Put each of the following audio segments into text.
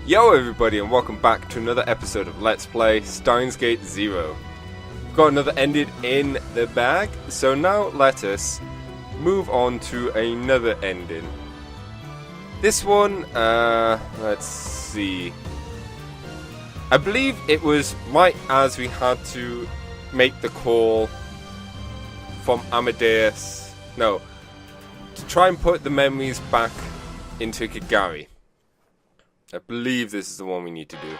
Yo everybody, and welcome back to another episode of Let's Play Steins Gate 0. We've got another ending in the bag, so now let us move on to another ending. This one, let's see. I believe it was right as we had to make the call from Amadeus. No, to try and put the memories back into Kagari. I believe this is the one we need to do.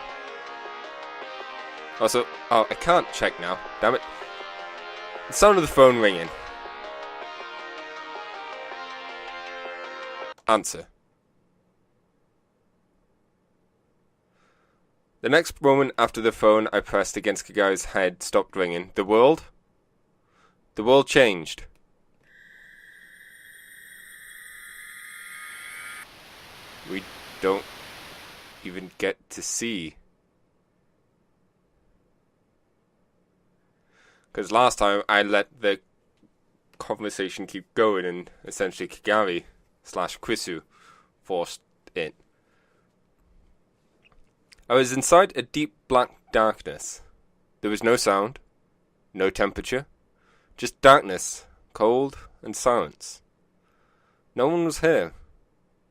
Also, oh, I can't check now. Damn it. The sound of the phone ringing. Answer. The next moment after the phone I pressed against Kagari's head stopped ringing, the world changed. We don't even get to see. Because last time I let the conversation keep going and essentially Kagari / Krisu forced it. I was inside a deep black darkness. There was no sound, no temperature, just darkness, cold and silence. No one was here.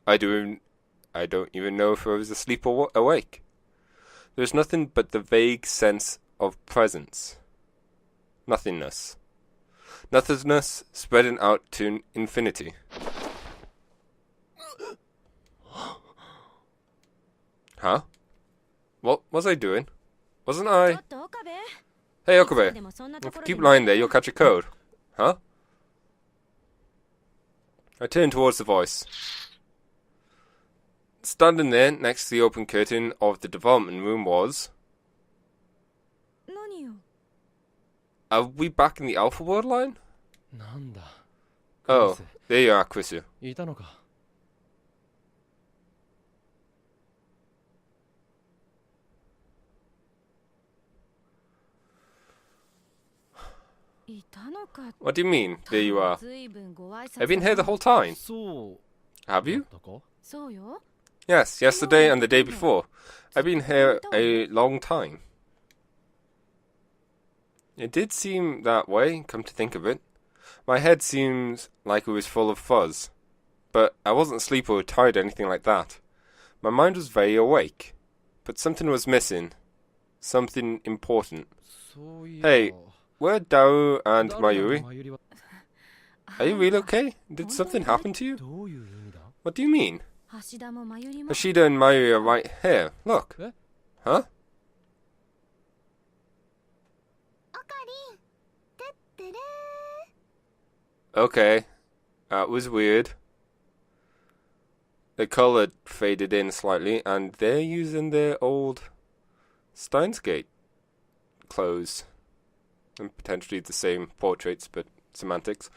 I don't even know if I was asleep or awake. There was nothing but the vague sense of presence. Nothingness. Nothingness spreading out to infinity. Huh? What was I doing? Wasn't I? Hey Okabe, if you keep lying there you'll catch a cold. Huh? I turned towards the voice. Standing there next to the open curtain of the development room was... Are we back in the Alpha World line? Oh, there you are, Krisu. What do you mean, there you are? I've been here the whole time. Have you? Yes, yesterday and the day before. I've been here a long time. It did seem that way, come to think of it. My head seems like it was full of fuzz. But I wasn't asleep or tired or anything like that. My mind was very awake. But something was missing. Something important. Hey, where are Dao and Mayuri? Are you really okay? Did something happen to you? What do you mean? Hashida and Mayuri are right here. Look. Huh? Okay. That was weird. The colour faded in slightly, and they're using their old Steins Gate clothes. And potentially the same portraits, but semantics.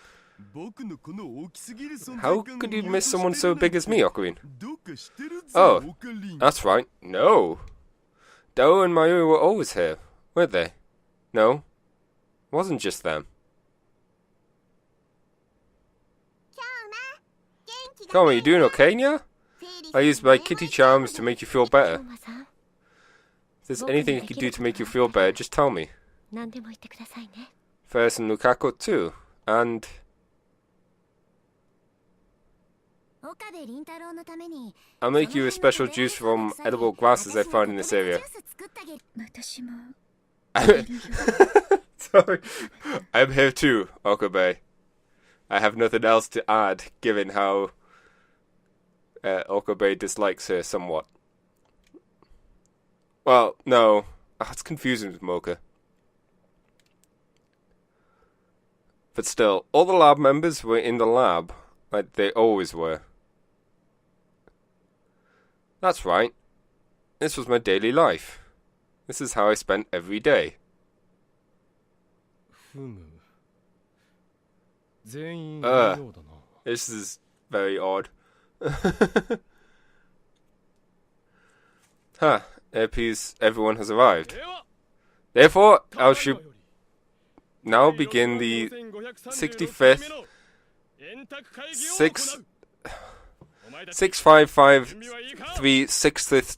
How could you miss someone so big as me, Ocarine? Oh, that's right. No. Dao and Mayuri were always here, weren't they? No, it wasn't just them. Come on, you doing okay, Nya? I used my kitty charms to make you feel better. If there's anything I can do to make you feel better, just tell me. Ferris and Lukako too, and... I'll make you a special juice from edible grasses I found in this area. Sorry, I'm here too, Okabe. I have nothing else to add, given how Okabe dislikes her somewhat. Well, no, it's confusing with Mocha. But still, all the lab members were in the lab, like they always were. That's right. This was my daily life. This is how I spent every day. This is very odd. Huh, it appears everyone has arrived. Therefore, I should now begin the 65th 6553 6th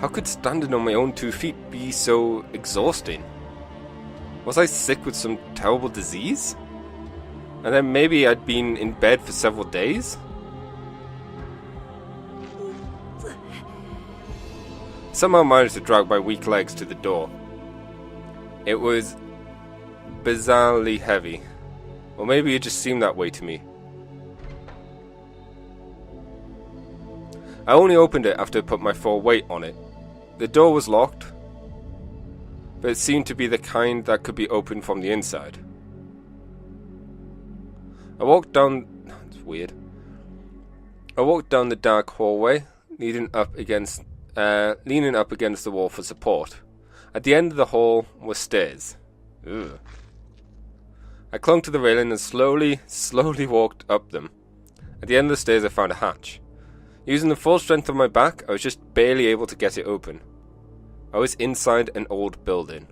How could standing on my own 2 feet be so exhausting? Was I sick with some terrible disease? And then maybe I'd been in bed for several days? Somehow managed to drag my weak legs to the door. It was bizarrely heavy. Or maybe it just seemed that way to me. I only opened it after I put my full weight on it. The door was locked, but it seemed to be the kind that could be opened from the inside. I walked down... It's weird. I walked down the dark hallway, leaning up against the wall for support. At the end of the hall were stairs. Ugh. I clung to the railing and slowly walked up them. At the end of the stairs I found a hatch. Using the full strength of my back, I was just barely able to get it open. I was inside an old building.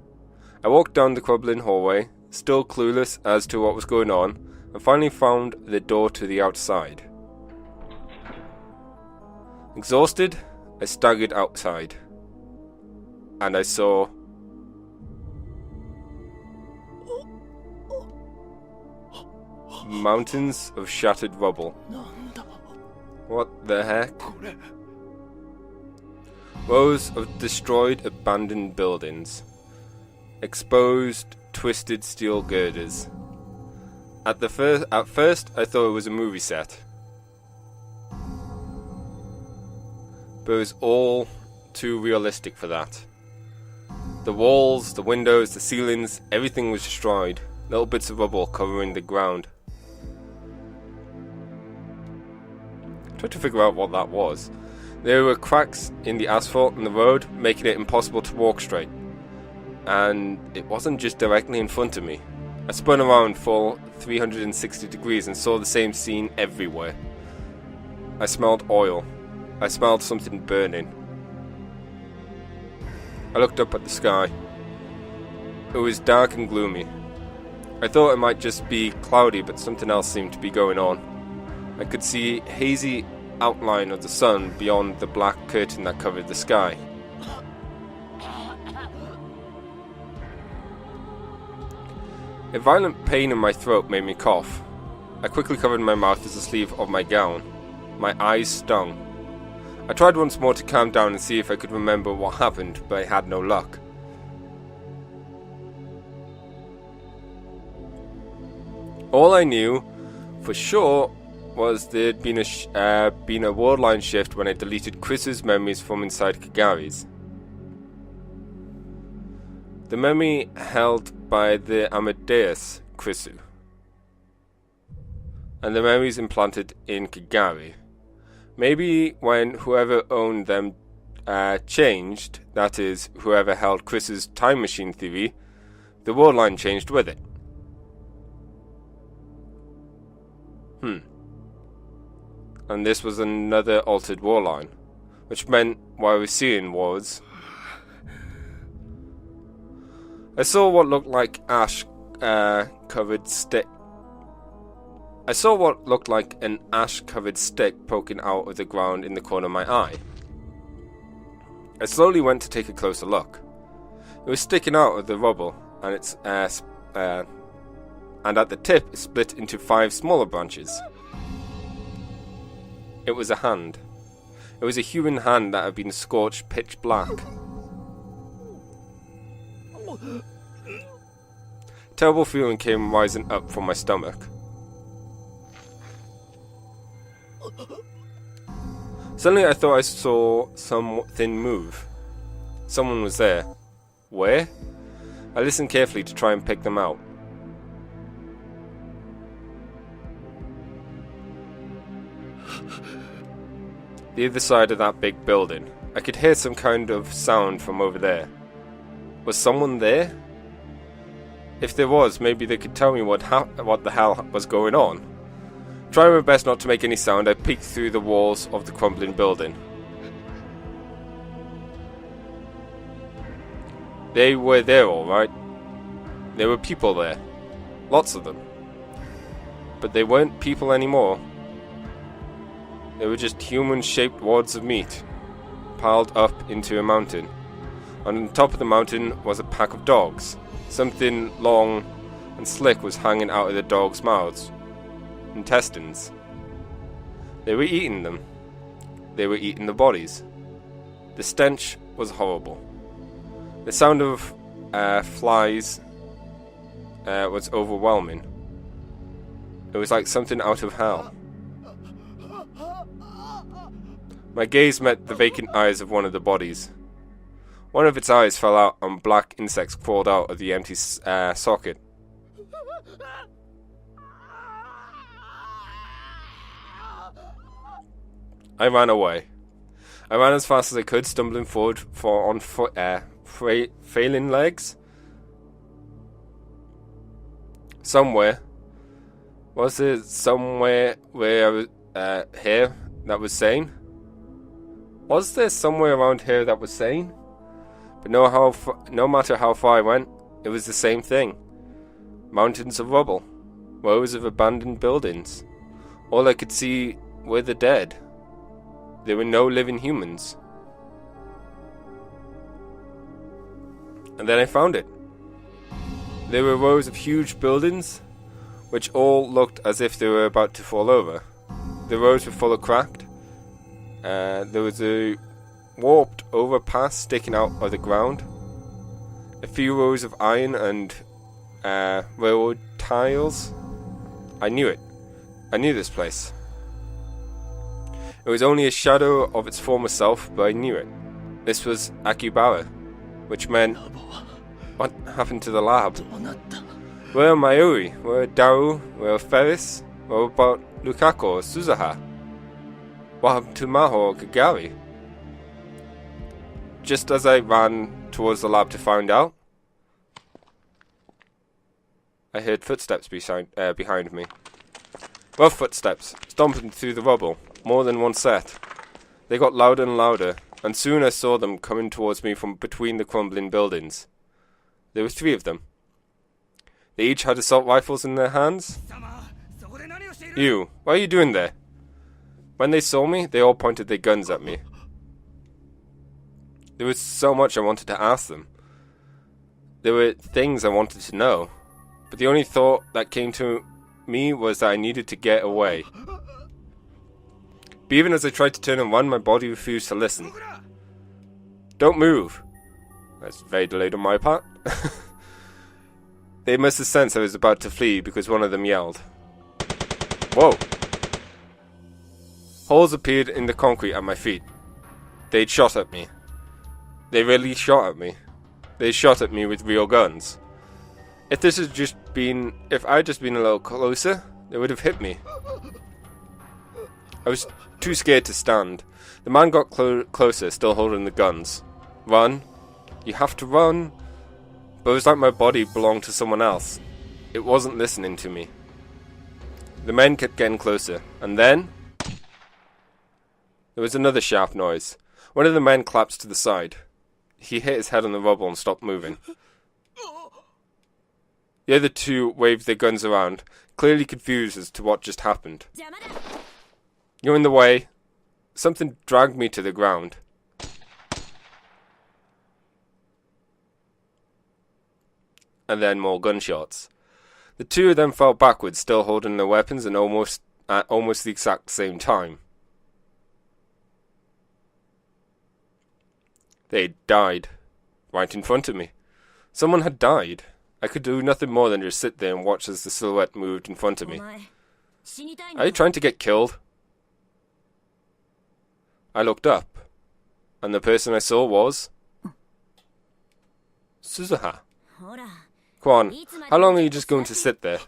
I walked down the crumbling hallway, still clueless as to what was going on, and finally found the door to the outside. Exhausted, I staggered outside, and I saw mountains of shattered rubble. What the heck? Rows of destroyed, abandoned buildings. Exposed, twisted steel girders. At first, I thought it was a movie set. But it was all too realistic for that. The walls, the windows, the ceilings, everything was destroyed. Little bits of rubble covering the ground. I tried to figure out what that was. There were cracks in the asphalt and the road, making it impossible to walk straight. And it wasn't just directly in front of me. I spun around full 360 degrees and saw the same scene everywhere. I smelled oil. I smelled something burning. I looked up at the sky. It was dark and gloomy. I thought it might just be cloudy, but something else seemed to be going on. I could see a hazy outline of the sun beyond the black curtain that covered the sky. A violent pain in my throat made me cough. I quickly covered my mouth with the sleeve of my gown. My eyes stung. I tried once more to calm down and see if I could remember what happened, but I had no luck. All I knew for sure was there'd been a world line shift when I deleted Chris's memories from inside Kagari's. The memory held by the Amadeus Chrisu, and the memories implanted in Kagari. Maybe when whoever owned them changed, that is, whoever held Chris's time machine theory, the world line changed with it. And this was another altered war line, which meant what I was seeing was... I saw what looked like ash-covered stick. I saw what looked like an ash-covered stick poking out of the ground in the corner of my eye. I slowly went to take a closer look. It was sticking out of the rubble, and and at the tip it split into 5 smaller branches. It was a hand. It was a human hand that had been scorched pitch black. Terrible feeling came rising up from my stomach. Suddenly I thought I saw something move. Someone was there. Where? I listened carefully to try and pick them out. The other side of that big building. I could hear some kind of sound from over there. Was someone there? If there was, maybe they could tell me what the hell was going on. Trying my best not to make any sound, I peeked through the walls of the crumbling building. They were there, alright. There were people there. Lots of them. But they weren't people anymore. They were just human-shaped wads of meat. piled up into a mountain. On the top of the mountain was a pack of dogs. Something long and slick was hanging out of the dogs' mouths. Intestines. They were eating them. They were eating the bodies. The stench was horrible. The sound of flies was overwhelming. It was like something out of hell. My gaze met the vacant eyes of one of the bodies. One of its eyes fell out and black insects crawled out of the empty socket. I ran away. I ran as fast as I could, stumbling forward on failing legs. Somewhere. Was there somewhere where here that was sane? Was there somewhere around here that was sane? But no matter how far I went, it was the same thing. Mountains of rubble. Rows of abandoned buildings. All I could see were the dead. There were no living humans. And then I found it. There were rows of huge buildings, which all looked as if they were about to fall over. The roads were full of cracked. There was a warped overpass sticking out of the ground. A few rows of iron and railroad tiles. I knew it. I knew this place. It was only a shadow of its former self, but I knew it. This was Akibara, which meant... What happened to the lab? Where are Mayuri? Where are Daru? Where are Ferris? What about Lukaku or Suzuha? What happened to Maho or Kagari? Just as I ran towards the lab to find out, I heard footsteps behind me. Rough footsteps, stomping through the rubble, more than one set. They got louder and louder, and soon I saw them coming towards me from between the crumbling buildings. There were 3 of them. They each had assault rifles in their hands. You, what are you doing there? When they saw me, they all pointed their guns at me. There was so much I wanted to ask them. There were things I wanted to know, but the only thought that came to me was that I needed to get away. But even as I tried to turn and run, my body refused to listen. Don't move. That's very delayed on my part. They must have sensed I was about to flee because one of them yelled. Whoa! Holes appeared in the concrete at my feet. They'd shot at me. They really shot at me. They shot at me with real guns. If I'd just been a little closer, they would have hit me. I was too scared to stand. The man got closer, still holding the guns. Run. You have to run. But it was like my body belonged to someone else. It wasn't listening to me. The men kept getting closer, and then... there was another sharp noise. One of the men collapsed to the side. He hit his head on the rubble and stopped moving. The other 2 waved their guns around, clearly confused as to what just happened. You're in the way. Something dragged me to the ground. And then more gunshots. The 2 of them fell backwards, still holding their weapons, and at almost the exact same time. They died. Right in front of me. Someone had died. I could do nothing more than just sit there and watch as the silhouette moved in front of me. Are you trying to get killed? I looked up, and the person I saw was... Suzuha. Come on, how long are you just going to sit there?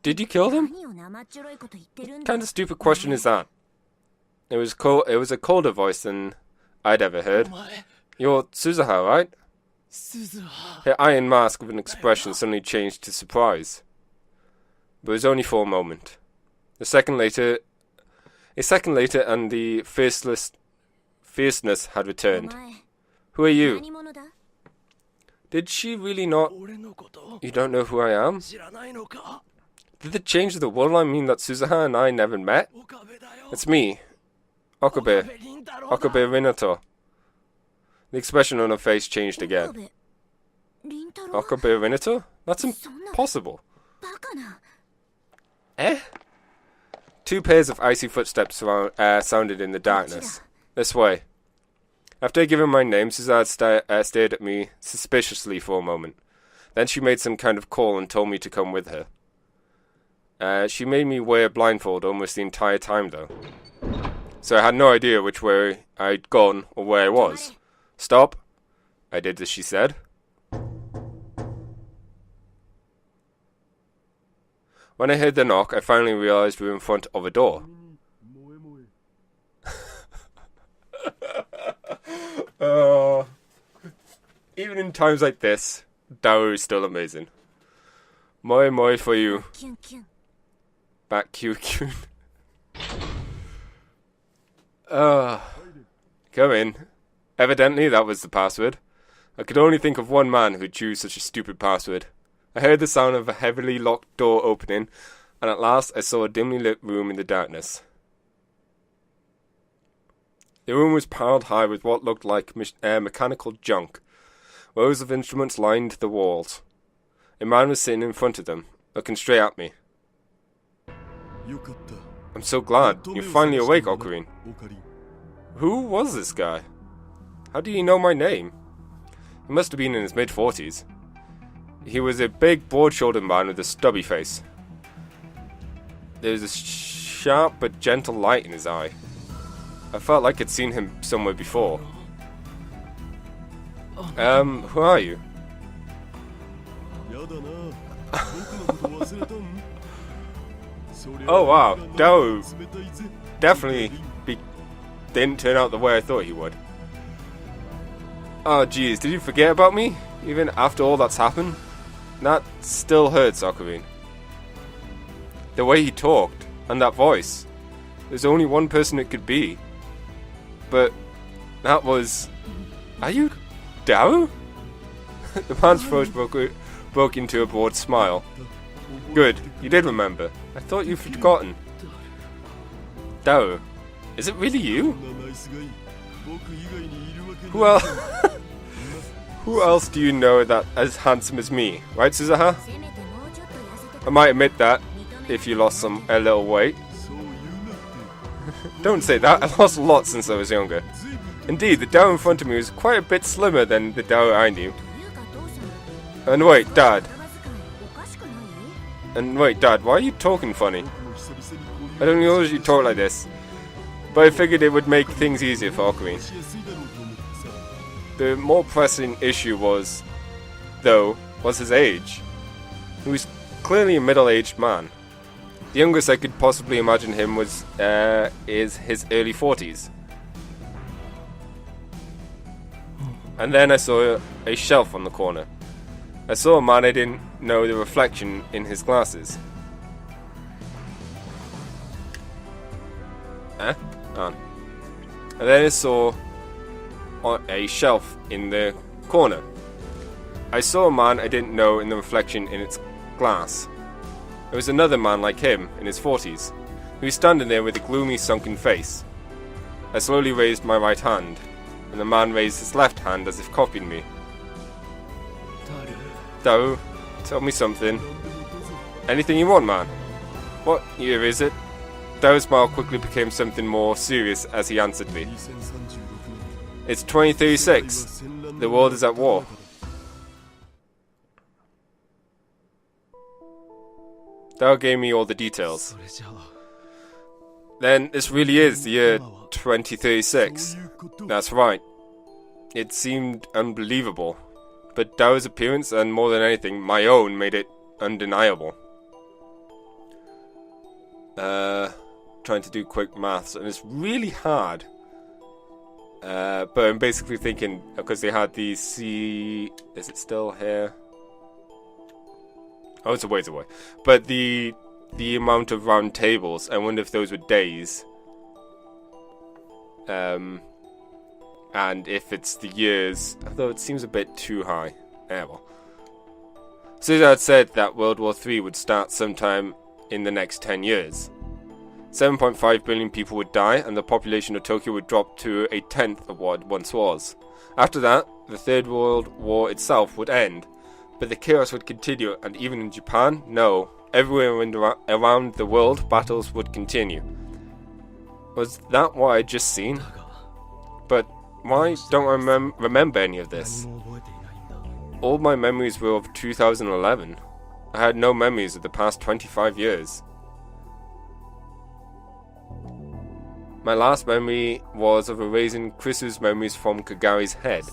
Did you kill them? What kind of stupid question is that? It was a colder voice than I'd ever heard. You're Suzuha, right? Her iron mask with an expression suddenly changed to surprise. But it was only for a moment. A second later, and the fierceness had returned. Who are you? Did she really not? You don't know who I am? Did the change of the world line mean that Suzuha and I never met? It's me. Okabe. Okabe Minato. The expression on her face changed again. Okabe Minato? That's impossible. Eh? Two pairs of icy footsteps sounded in the darkness. This way. After giving my name, Suzanne stared at me suspiciously for a moment. Then she made some kind of call and told me to come with her. She made me wear a blindfold almost the entire time, though. So I had no idea which way I'd gone or where I was. Stop. I did as she said. When I heard the knock, I finally realized we were in front of a door. Even in times like this, Dao is still amazing. Moe Moe for you. Back Q. Come in. Evidently that was the password. I could only think of one man who'd choose such a stupid password. I heard the sound of a heavily locked door opening, and at last I saw a dimly lit room in the darkness. The room was piled high with what looked like mechanical junk. Rows of instruments lined the walls. A man was sitting in front of them, looking straight at me. I'm so glad. You're finally awake, Ocarine. Who was this guy? How do you know my name? He must have been in his mid-40s. He was a big, broad-shouldered man with a stubby face. There was a sharp but gentle light in his eye. I felt like I'd seen him somewhere before. Who are you? Oh wow, Dao definitely didn't turn out the way I thought he would. Oh jeez, did you forget about me? Even after all that's happened? That still hurts, Ocarine. The way he talked, and that voice. There's only one person it could be. But that was... Are you Dao? The man's throat broke into a broad smile. Good, you did remember. I thought you'd forgotten. Dao, is it really you? Who else do you know that as handsome as me, right, Suzuha? I might admit that, if you lost a little weight. Don't say that, I lost a lot since I was younger. Indeed, the Dao in front of me was quite a bit slimmer than the Dao I knew. And wait, Dad, why are you talking funny? I don't usually talk like this, but I figured it would make things easier for Ocarine. The more pressing issue was his age. He was clearly a middle-aged man. The youngest I could possibly imagine him is his early 40s. And then I saw a shelf on the corner. I saw a man I didn't know the reflection in his glasses. And then I saw a shelf in the corner. I saw a man I didn't know in the reflection in its glass. There was another man like him, in his 40s. He was standing there with a gloomy, sunken face. I slowly raised my right hand, and the man raised his left hand as if copying me. Dao, tell me something. Anything you want, man. What year is it? Dao's smile quickly became something more serious as he answered me. It's 2036. The world is at war. Dao gave me all the details. Then this really is the year 2036. That's right. It seemed unbelievable. But Dao's appearance, and more than anything, my own, made it undeniable. Trying to do quick maths, and it's really hard. But I'm basically thinking, because they had the is it still here? Oh, it's a ways away. But the amount of round tables, I wonder if those were days. And if it's the years, although it seems a bit too high. Well. Susan had said that World War III would start sometime in the next 10 years. 7.5 billion people would die, and the population of Tokyo would drop to a tenth of what it once was. After that, the Third World War itself would end, but the chaos would continue, and even in Japan, no, everywhere around the world, battles would continue. Was that what I'd just seen? But why don't I remember any of this? All my memories were of 2011. I had no memories of the past 25 years. My last memory was of erasing Krisu's memories from Kagari's head.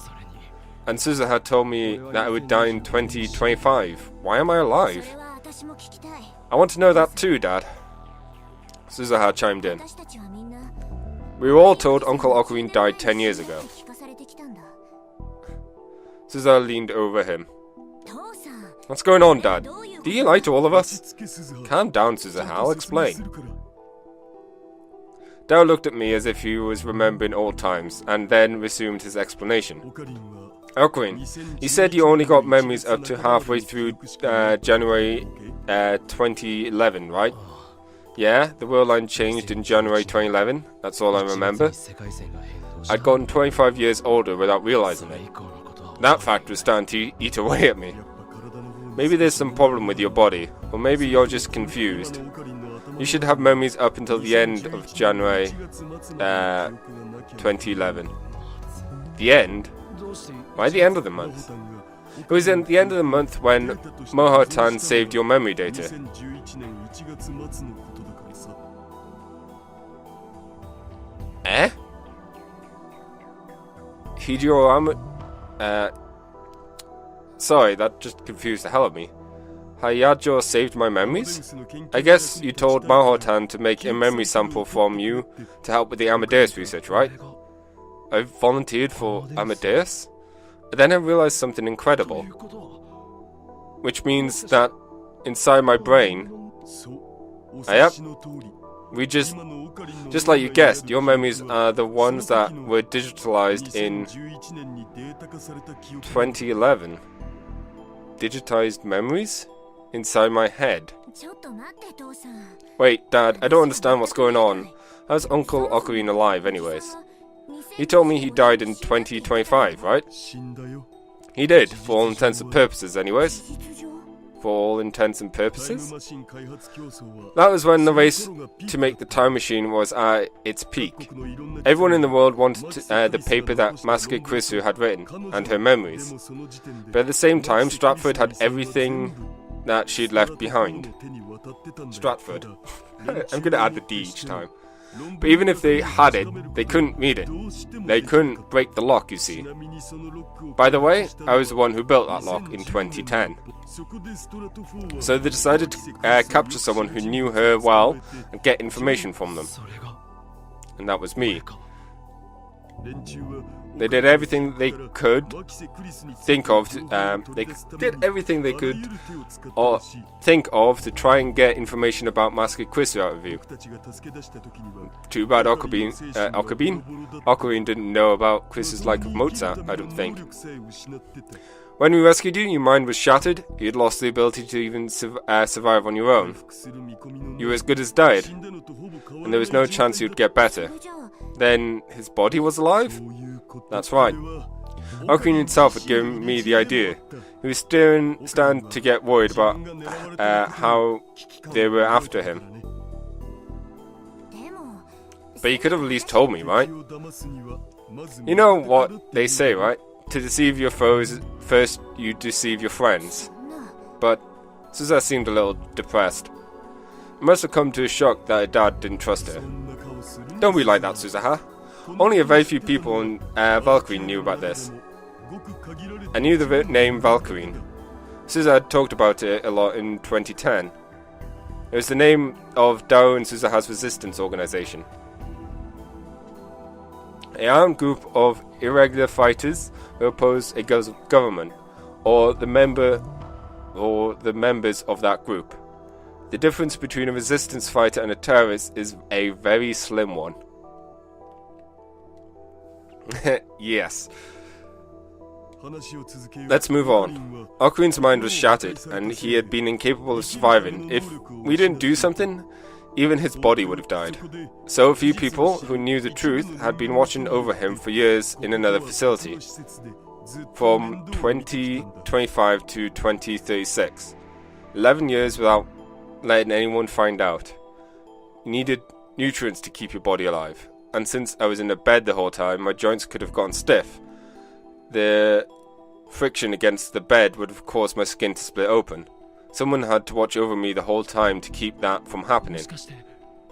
And Suzuha told me that I would die in 2025. Why am I alive? I want to know that too, Dad. Suzuha chimed in. We were all told Uncle Okurin died 10 years ago. Suzuha leaned over him. What's going on, Dad? Do you lie to all of us? Calm down, Suzuha. I'll explain. Dao looked at me as if he was remembering old times, and then resumed his explanation. Okurin, you said you only got memories up to halfway through January 2011, right? Yeah, the world line changed in January 2011, that's all I remember. I'd gotten 25 years older without realizing it. That fact was starting to eat away at me. Maybe there's some problem with your body, or maybe you're just confused. You should have memories up until the end of January 2011. The end? Why the end of the month? It was at the end of the month when Moho-tan saved your memory data. Eh? Sorry, that just confused the hell out of me. Hayajo saved my memories? I guess you told Moho-tan to make a memory sample from you to help with the Amadeus research, right? I volunteered for Amadeus? Then I realized something incredible. Which means that inside my brain... Yep. We just like you guessed, your memories are the ones that were digitalized in 2011. Digitized memories? Inside my head. Wait, Dad, I don't understand what's going on. How's Uncle Okurin alive anyways? He told me he died in 2025, right? He did, for all intents and purposes anyways. For all intents and purposes? That was when the race to make the time machine was at its peak. Everyone in the world wanted the paper that Masuke Krisu had written, and her memories. But at the same time, Stratford had everything that she'd left behind. Stratford. I'm gonna add the D each time. But even if they had it, they couldn't read it. They couldn't break the lock, you see. By the way, I was the one who built that lock in 2010. So they decided to capture someone who knew her well and get information from them. And that was me. They did everything they could think of. They did everything they could or think of to try and get information about Masuke Krisu out of you. Too bad Okurin didn't know about Krisu's like of Mozart, I don't think. When we rescued you, your mind was shattered. You'd lost the ability to even survive on your own. You were as good as dead, and there was no chance you'd get better. Then his body was alive? That's right. Okurin himself had given me the idea. He was starting to get worried about how they were after him. But you could have at least told me, right? You know what they say, right? To deceive your foes, first you deceive your friends. But Suzuha seemed a little depressed. It must have come to a shock that her dad didn't trust her. Don't be like that, Suzuha. Only a very few people in Valkyrie knew about this. I knew the name Valkyrie. Suzuha had talked about it a lot in 2010. It was the name of Dao and Suzuha's resistance organization. A armed group of irregular fighters who oppose a government, or the members of that group. The difference between a resistance fighter and a terrorist is a very slim one. Yes. Let's move on. Okurin's mind was shattered, and he had been incapable of surviving. If we didn't do something, even his body would have died. So a few people who knew the truth had been watching over him for years in another facility, from 2025 to 2036. 11 years without letting anyone find out. You needed nutrients to keep your body alive, and since I was in a bed the whole time, my joints could have gotten stiff. The friction against the bed would have caused my skin to split open. Someone had to watch over me the whole time to keep that from happening.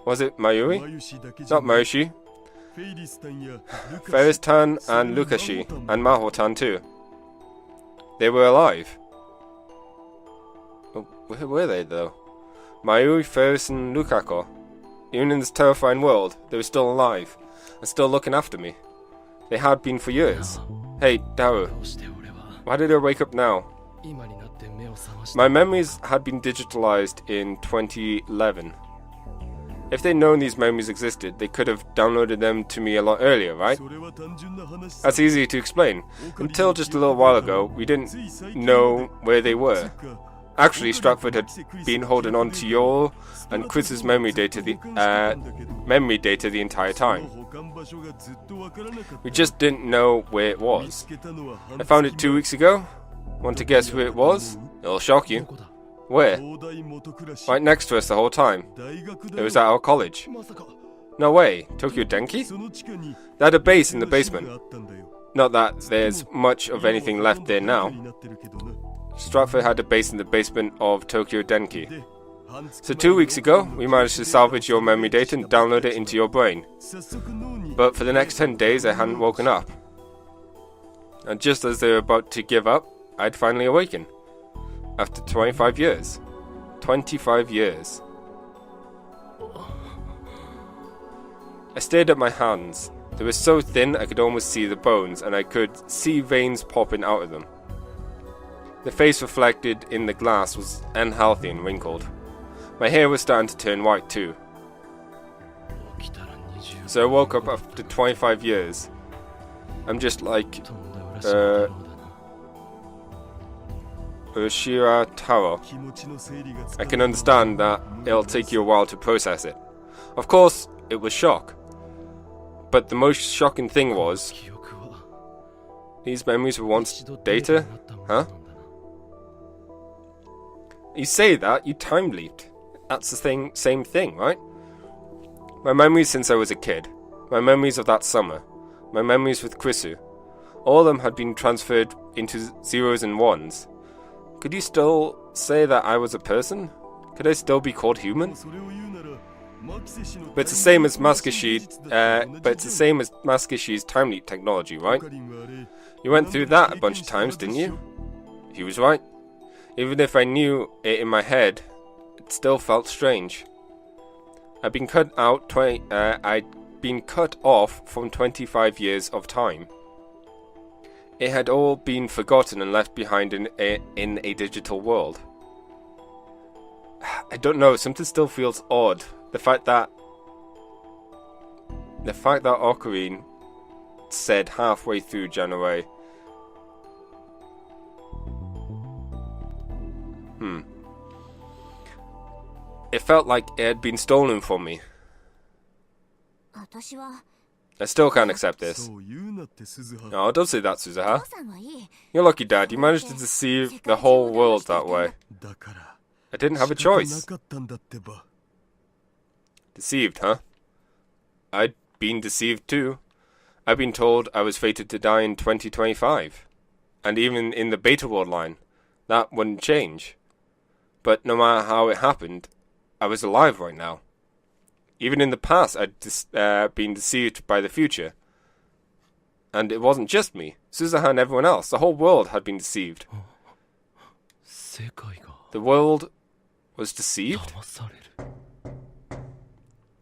Was it Mayuri? Not Mayushi. Ferris-tan and Lukashi, and Maho-tan too. They were alive. Oh, where were they though? Mayuri, Ferris and Lukako. Even in this terrifying world, they were still alive, and still looking after me. They had been for years. Hey, Daru. Why did I wake up now? My memories had been digitalized in 2011. If they'd known these memories existed, they could have downloaded them to me a lot earlier, right? That's easy to explain. Until just a little while ago, we didn't know where they were. Actually, Stratford had been holding on to your and Chris's memory data the entire time. We just didn't know where it was. I found it 2 weeks ago. Want to guess where it was? It'll shock you. Where? Right next to us the whole time. It was at our college. No way. Tokyo Denki? They had a base in the basement. Not that there's much of anything left there now. Stratford had a base in the basement of Tokyo Denki. So 2 weeks ago, we managed to salvage your memory data and download it into your brain. But for the next 10 days, I hadn't woken up. And just as they were about to give up, I'd finally awaken. After 25 years. 25 years. I stared at my hands. They were so thin I could almost see the bones, and I could see veins popping out of them. The face reflected in the glass was unhealthy and wrinkled. My hair was starting to turn white too. So I woke up after 25 years. I'm just like Ushira Taro. I can understand that it'll take you a while to process it. Of course, it was shock. But the most shocking thing was, these memories were once data? Huh? You say that, you time leaped. That's the same thing, right? My memories since I was a kid. My memories of that summer. My memories with Krisu. All of them had been transferred into zeros and ones. Could you still say that I was a person? Could I still be called human? But it's the same as Maskishi's time leap technology, right? You went through that a bunch of times, didn't you? He was right. Even if I knew it in my head, it still felt strange. I'd been cut off from 25 years of time. It had all been forgotten and left behind in a digital world. I don't know, something still feels odd. The fact that Ocarine said halfway through January, it felt like it had been stolen from me. I still can't accept this. No, don't say that, Suzuha. You're lucky, Dad. You managed to deceive the whole world that way. I didn't have a choice. Deceived, huh? I'd been deceived too. I'd been told I was fated to die in 2025. And even in the Beta World line, that wouldn't change. But no matter how it happened, I was alive right now. Even in the past, I'd been deceived by the future. And it wasn't just me. Suzuha and everyone else. The whole world had been deceived. The world was deceived?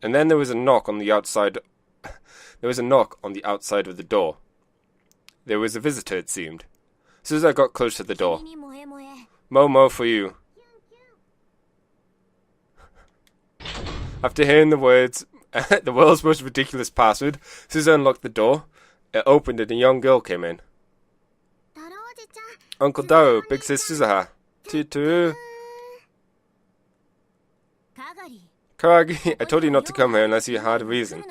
And then there was a knock on the outside. There was a knock on the outside of the door. There was a visitor, it seemed. Suzuha got close to the door. Moe Moe for you. After hearing the words, the world's most ridiculous password, Suzuha unlocked the door. It opened and a young girl came in. Uncle Daru, big sis Suzuha. Tutu. Karagi, I told you not to come here unless you had a reason.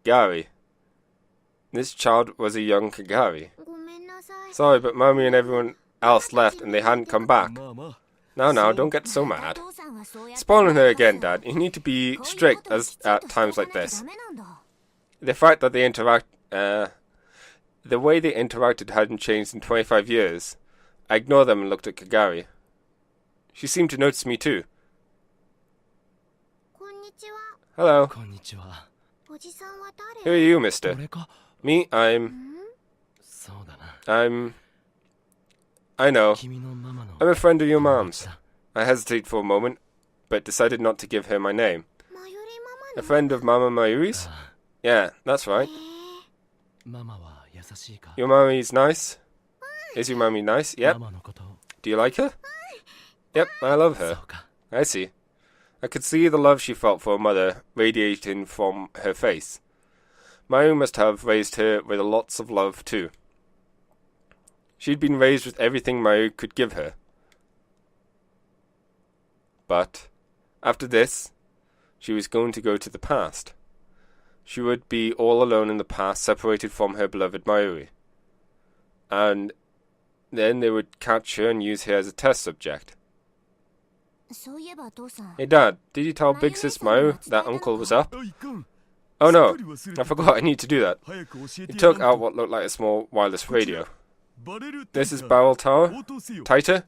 Kagari. This child was a young Kagari. Sorry, but Mommy and everyone else left and they hadn't come back. Now, don't get so mad. Spoiling her again, Dad. You need to be strict at times like this. The fact that the way they interacted hadn't changed in 25 years. I ignored them and looked at Kagari. She seemed to notice me too. Hello. Who are you, mister? Me, I know. I'm a friend of your mom's. I hesitated for a moment, but decided not to give her my name. A friend of Mama Mayuri's? Yeah, that's right. Your mommy's nice? Is your mommy nice? Yep. Do you like her? Yep, I love her. I see. I could see the love she felt for her mother radiating from her face. Mayu must have raised her with lots of love too. She'd been raised with everything Mayu could give her. But, after this, she was going to go to the past. She would be all alone in the past, separated from her beloved Mayuri. And then they would catch her and use her as a test subject. Hey Dad, did you tell Big Sis Mayu that Uncle was up? Oh no, I forgot I need to do that. He took out what looked like a small wireless radio. This is Barrel Tower. Tighter?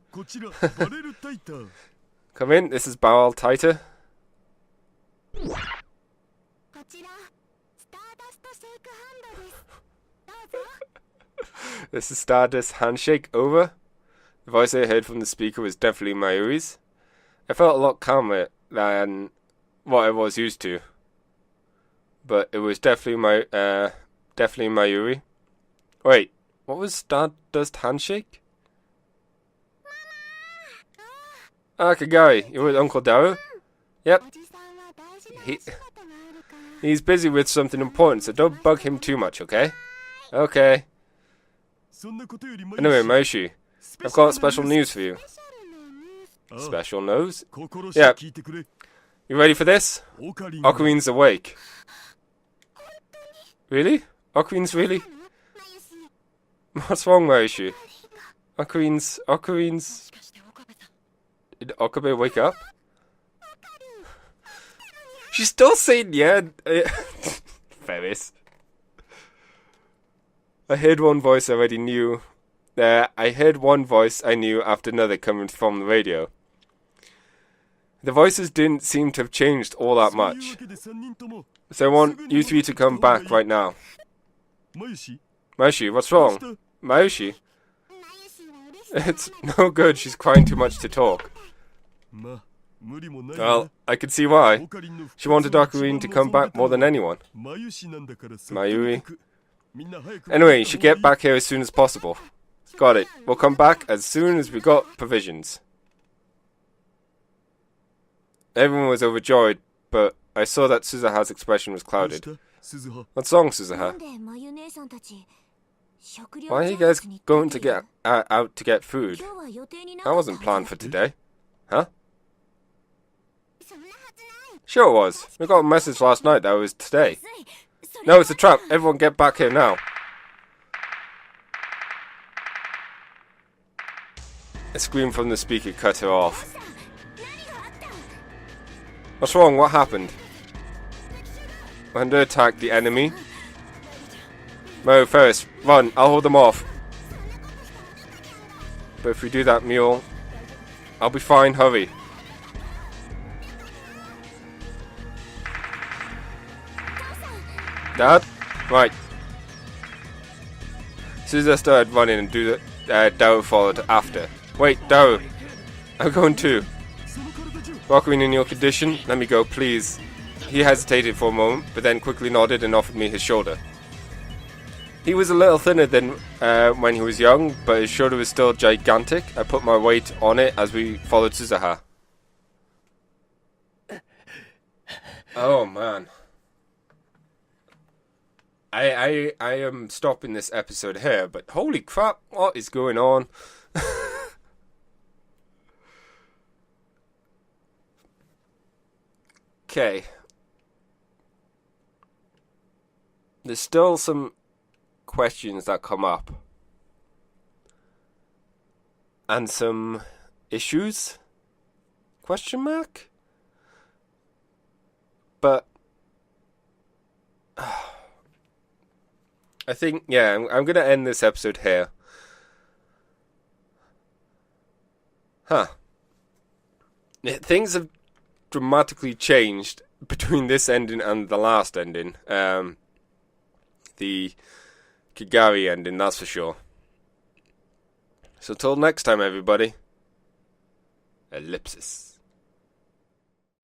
Come in, this is Barrel Tighter. This is Stardust Handshake. Over. The voice I heard from the speaker was definitely Mayuri's. I felt a lot calmer than what I was used to. But it was definitely Mayuri. Wait, what was Stardust Handshake? Ah, Kagari, you're with Uncle Daru? Yep. He's busy with something important, so don't bug him too much, okay? Okay. Anyway, Moshi, I've got special news for you. Special news? Yeah. You ready for this? Okarin's awake. Really? Okarin's really? What's wrong, Moshi? Okarin's... Did Okabe wake up? She's still saying yeah. Ferris. I heard one voice I already knew. I heard one voice I knew after another coming from the radio. The voices didn't seem to have changed all that much. So I want you three to come back right now. Mayushi, what's wrong? Mayushi? It's no good, she's crying too much to talk. Well, I could see why. She wanted Okarin to come back more than anyone. Mayuri. Anyway, you should get back here as soon as possible. Got it. We'll come back as soon as we got provisions. Everyone was overjoyed, but I saw that Suzuha's expression was clouded. What's wrong, Suzuha? Why are you guys going to get out to get food? That wasn't planned for today. Huh? Sure it was. We got a message last night that it was today. No, it's a trap. Everyone get back here now. A scream from the speaker cut her off. What's wrong? What happened? We're under attack, the enemy. Moe, Ferris, run. I'll hold them off. But if we do that, Mule, I'll be fine. Hurry. Dad? Right. Suzuha started running and Daru followed after. Wait, Daru. I'm going too. Okarin in your condition? Let me go, please. He hesitated for a moment, but then quickly nodded and offered me his shoulder. He was a little thinner than when he was young, but his shoulder was still gigantic. I put my weight on it as we followed Suzuha. Oh man. I am stopping this episode here, but holy crap, what is going on? Okay. There's still some questions that come up. And some issues? Question mark? But I think, yeah, I'm going to end this episode here. Things have dramatically changed between this ending and the last ending. The Kigari ending, that's for sure. So till next time, everybody. Ellipsis.